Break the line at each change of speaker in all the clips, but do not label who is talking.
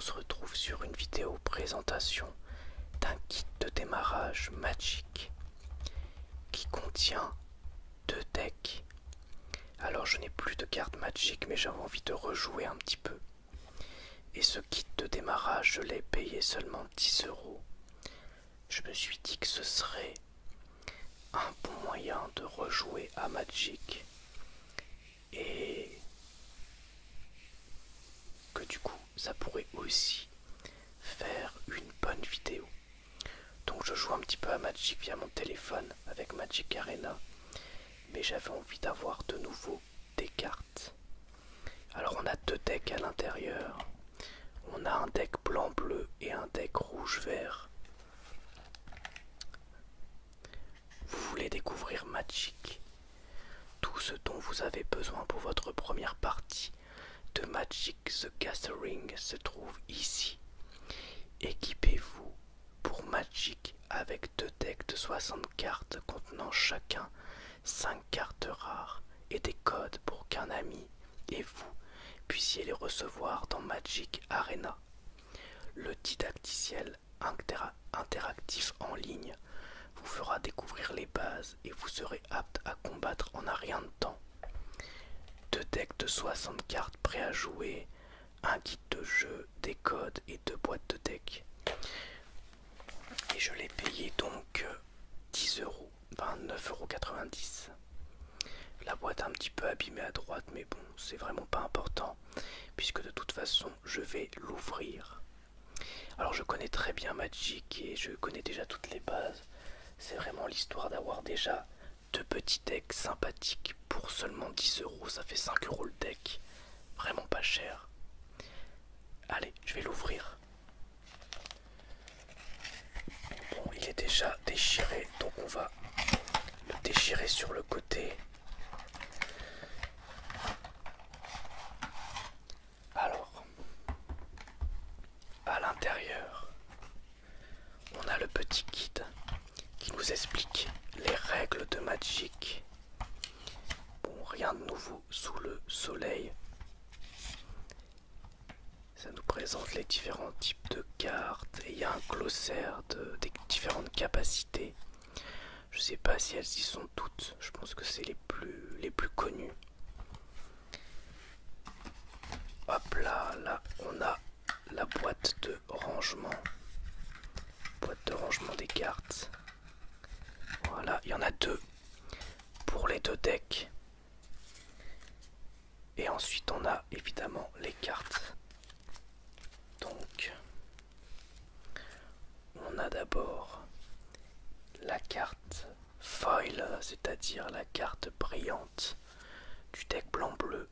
se retrouve sur une vidéo présentation d'un kit de démarrage Magic qui contient 2 decks. Alors je n'ai plus de cartes Magic, mais j'avais envie de rejouer un petit peu. Et ce kit de démarrage, je l'ai payé seulement 10 €. Je me suis dit que ce serait un bon moyen de rejouer à Magic et que du coup ça pourrait aussi faire une bonne vidéo. Donc je joue un petit peu à Magic via mon téléphone avec Magic Arena, mais j'avais envie d'avoir de nouveau des cartes. Alors on a 2 decks à l'intérieur. On a un deck blanc-bleu et un deck rouge-vert. Vous voulez découvrir Magic, tout ce dont vous avez besoin pour votre première partie de Magic the Gathering se trouve ici. Équipez-vous pour Magic avec 2 decks de 60 cartes contenant chacun 5 cartes rares et des codes pour qu'un ami et vous puissiez les recevoir dans Magic Arena. Le didacticiel interactif en ligne vous fera découvrir les bases et vous serez apte à combattre en un rien de temps. 2 decks de 60 cartes prêts à jouer, un guide de jeu, des codes et 2 boîtes de decks. Et je l'ai payé donc 10 €, enfin 9,90 €. La boîte un petit peu abîmée à droite, mais bon, c'est vraiment pas important, puisque de toute façon, je vais l'ouvrir. Alors je connais très bien Magic et je connais déjà toutes les bases. C'est vraiment l'histoire d'avoir déjà 2 petits decks sympathiques pour seulement 10 €. Ça fait 5 € le deck. Vraiment pas cher. Allez, je vais l'ouvrir. Bon, il est déjà déchiré, donc on va le déchirer sur le côté. Alors, à l'intérieur, on a le petit guide qui nous explique les règles de Magic. Bon, rien de nouveau sous le soleil. Ça nous présente les différents types de cartes et il y a un glossaire des différentes capacités. Je sais pas si elles y sont toutes, je pense que c'est les plus connues. Hop là, là on a la boîte de rangement. Boîte de rangement des cartes. Voilà, il y en a 2 pour les 2 decks. Et ensuite on a évidemment les cartes. Donc, on a d'abord la carte foil, c'est-à-dire la carte brillante du deck blanc-bleu.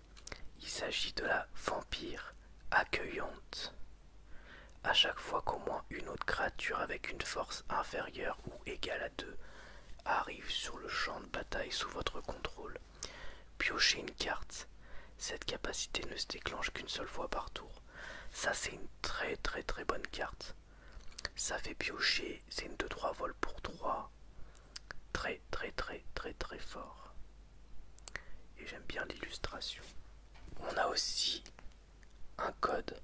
Il s'agit de la vampire accueillante. À chaque fois qu'au moins une autre créature avec une force inférieure ou égale à 2 arrive sur le champ de bataille sous votre contrôle, piochez une carte. Cette capacité ne se déclenche qu'une seule fois par tour. Ça c'est une très bonne carte. Ça fait piocher, c'est une 2-3 vols pour 3. Très fort. Et j'aime bien l'illustration. On a aussi un code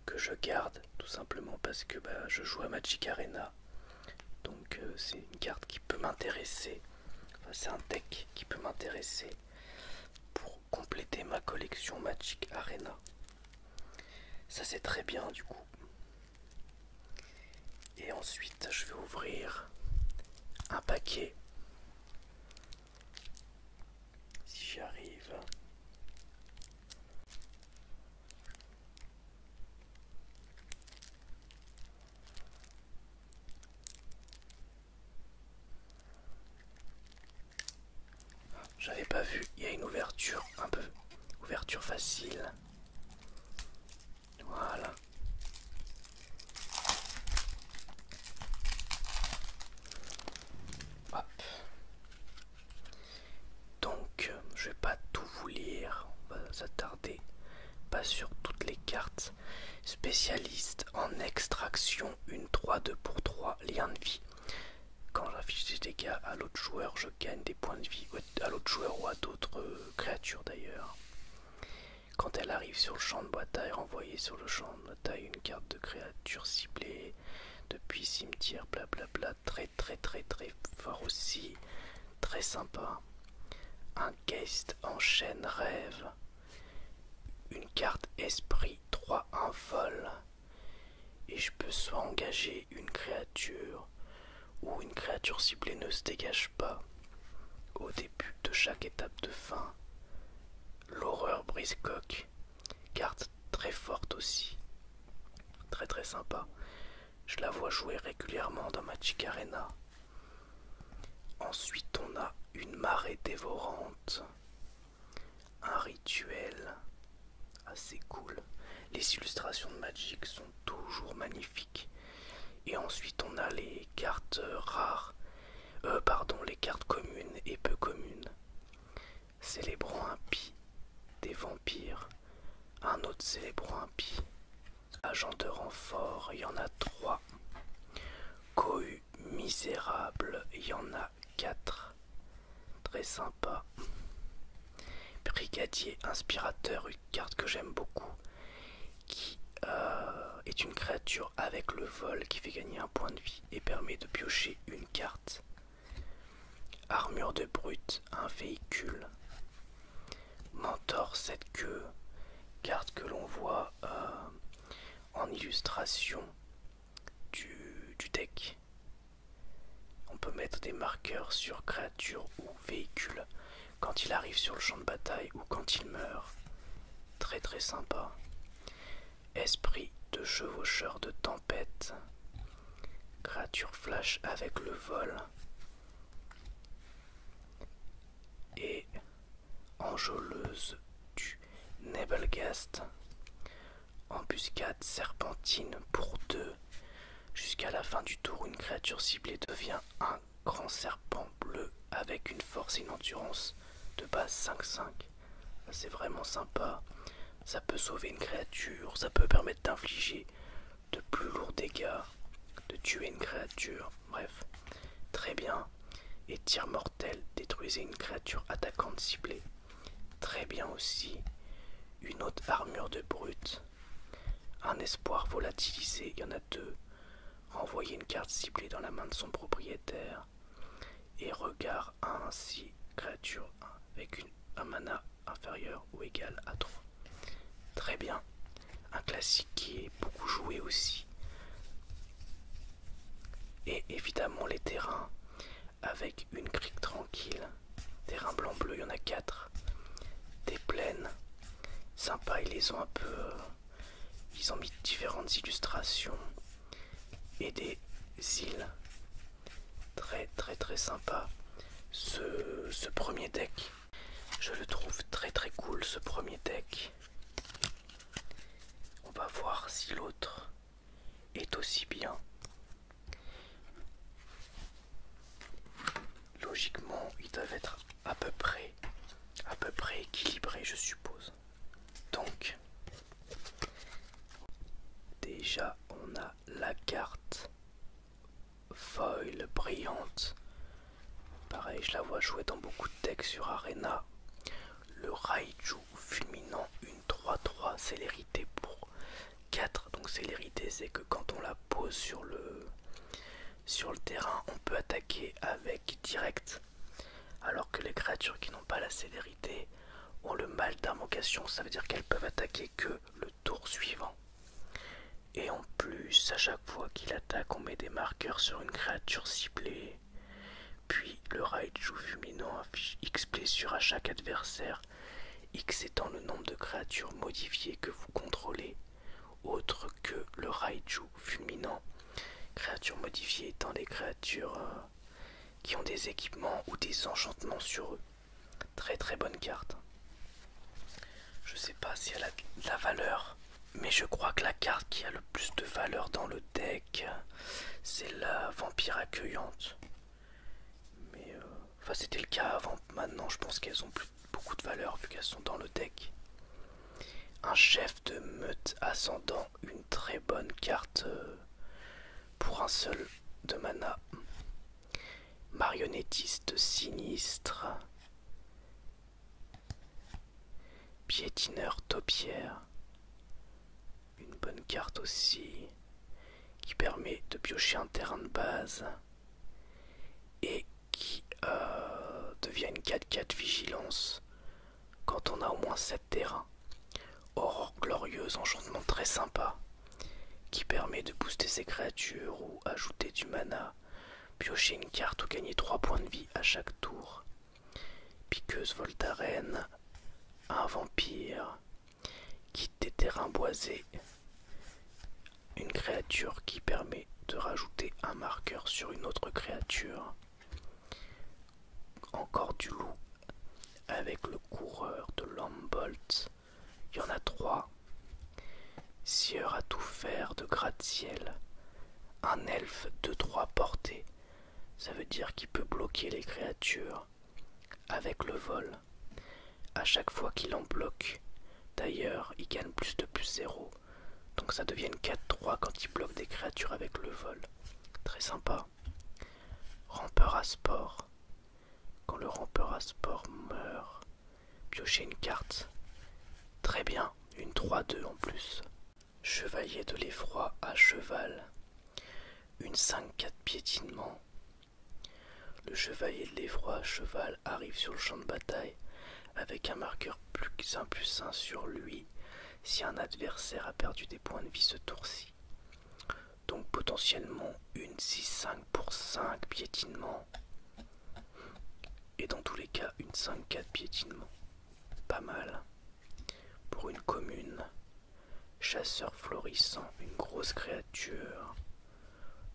que je garde tout simplement parce que je joue à Magic Arena. Donc c'est une carte qui peut m'intéresser. Enfin, c'est un deck qui peut m'intéresser pour compléter ma collection Magic Arena. Ça c'est très bien du coup. Et ensuite je vais ouvrir un paquet. Si j'y arrive. J'avais pas vu, il y a une ouverture un peu, ouverture facile. Voilà. Hop. Donc, je vais pas tout vous lire, on va s'attarder pas sur toutes les cartes. Spécialiste en extraction, une 3-2 pour 3, lien de vie. Quand j'affiche des dégâts à l'autre joueur, je gagne des points de vie à l'autre joueur ou à d'autres créatures d'ailleurs. Quand elle arrive sur le champ de bataille, renvoyée sur le champ de bataille bataille, une carte de créature ciblée depuis cimetière, blablabla, très fort aussi, très sympa. Un Geist en chaîne rêve, une carte esprit 3-1 vol, et je peux soit engager une créature ou une créature ciblée ne se dégage pas au début de chaque étape de fin. L'horreur brise-coque, carte très forte aussi, très sympa. Je la vois jouer régulièrement dans Magic Arena. Ensuite on a une marée dévorante, un rituel assez cool. Les illustrations de Magic sont toujours magnifiques. Et ensuite on a les cartes rares, les cartes communes et peu communes. Célébrant impie, des vampires, un autre célébrant impie. Agent de renfort, il y en a 3. Cohue misérable, il y en a 4. Très sympa. Brigadier inspirateur, une carte que j'aime beaucoup, qui est une créature avec le vol qui fait gagner un point de vie et permet de piocher une carte. Armure de brute, un véhicule. Mentor 7 queues, carte que l'on voit en illustration du deck. On peut mettre des marqueurs sur créature ou véhicule quand il arrive sur le champ de bataille ou quand il meurt. Très sympa. Esprit de chevaucheur de tempête, créature flash avec le vol. Et enjôleuse du Nebelgast, embuscade serpentine pour 2. Jusqu'à la fin du tour, une créature ciblée devient un grand serpent bleu avec une force et une endurance de base 5-5. C'est vraiment sympa. Ça peut sauver une créature, ça peut permettre d'infliger de plus lourds dégâts, de tuer une créature, bref, très bien. Et tir mortel, détruisez une créature attaquante ciblée. Très bien aussi. Une autre armure de brute. Un espoir volatilisé, il y en a 2. Renvoyer une carte ciblée dans la main de son propriétaire. Et regard 1 ainsi, créature 1 avec un mana inférieur ou égal à 3. Très bien. Un classique qui est beaucoup joué aussi. Et évidemment les terrains avec une crique tranquille. Terrain blanc-bleu, il y en a 4. Des plaines. Sympa, ils les ont un peu... ils ont mis différentes illustrations. Et des îles. Très sympa. Ce premier deck, je le trouve très cool, ce premier deck. On va voir si l'autre est aussi bien. Logiquement, ils doivent être à peu près équilibrés, je suppose. Donc, déjà, on a la carte foil brillante. Pareil, je la vois jouer dans beaucoup de decks sur Arena. Le Raiju fulminant, une 3-3, célérité pour 4. Donc célérité, c'est que quand on la pose sur le terrain, on peut attaquer avec direct. Alors que les créatures qui n'ont pas la célérité ont le mal d'invocation, ça veut dire qu'elles peuvent attaquer que le tour suivant. Et en plus, à chaque fois qu'il attaque, on met des marqueurs sur une créature ciblée. Puis le Raiju fulminant affiche X blessures à chaque adversaire, X étant le nombre de créatures modifiées que vous contrôlez, autre que le Raiju fulminant. Créatures modifiées étant des créatures qui ont des équipements ou des enchantements sur eux. Très bonne carte. Je sais pas si elle a de la valeur, mais je crois que la carte qui a le plus de valeur dans le deck, c'est la vampire accueillante. Mais enfin c'était le cas avant, maintenant je pense qu'elles ont plus beaucoup de valeur vu qu'elles sont dans le deck. Un chef de meute ascendant, une très bonne carte pour un seul de mana. Marionnettiste sinistre. Piétineur taupière. Une bonne carte aussi, qui permet de piocher un terrain de base et qui devient une 4-4 vigilance quand on a au moins 7 terrains. Aurore glorieuse, enchantement très sympa, qui permet de booster ses créatures ou ajouter du mana, piocher une carte ou gagner 3 points de vie à chaque tour. Piqueuse Voltaren, un vampire, quitte des terrains boisés, une créature qui permet de rajouter un marqueur sur une autre créature. Encore du loup avec le coureur de Lambolt, il y en a 3. Sieur à tout faire de gratte-ciel, un elfe de 3 portées, ça veut dire qu'il peut bloquer les créatures avec le vol. À chaque fois qu'il en bloque, d'ailleurs, il gagne plus de +0. Donc ça devient 4-3 quand il bloque des créatures avec le vol. Très sympa. Rampeur à sport. Quand le rampeur à sport meurt, piochez une carte. Très bien, une 3-2 en plus. Chevalier de l'effroi à cheval. Une 5-4 piétinement. Le chevalier de l'effroi à cheval arrive sur le champ de bataille avec un marqueur +1/+1 sur lui si un adversaire a perdu des points de vie ce tour-ci. Donc potentiellement une 6-5 pour 5 piétinement. Et dans tous les cas une 5-4 piétinement. Pas mal. Pour une commune. Chasseur florissant, une grosse créature.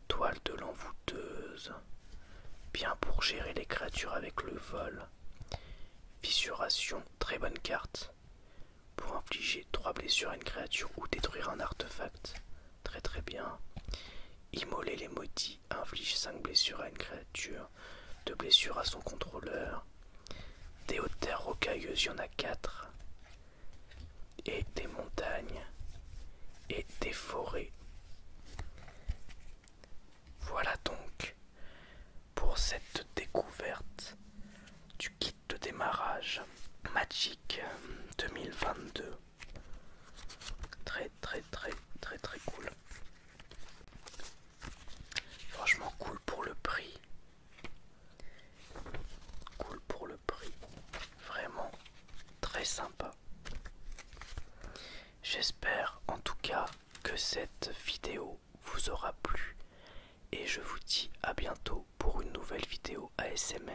Toile de l'envoûteuse. Bien pour gérer les créatures avec le vol. Fissuration, très bonne carte. Pour infliger 3 blessures à une créature ou détruire un artefact. Très très bien. Immoler les maudits, inflige 5 blessures à une créature. 2 blessures à son contrôleur. Des hautes terres rocailleuses, il y en a 4. Et des montagnes. Et des forêts. Voilà donc pour cette découverte du kit de démarrage Magic 2022. Très très très très très cool. Franchement cool pour le prix. Cool pour le prix. Vraiment très sympa. J'espère en tout cas que cette vidéo vous aura plu. Et je vous dis à bientôt pour une nouvelle vidéo ASMR.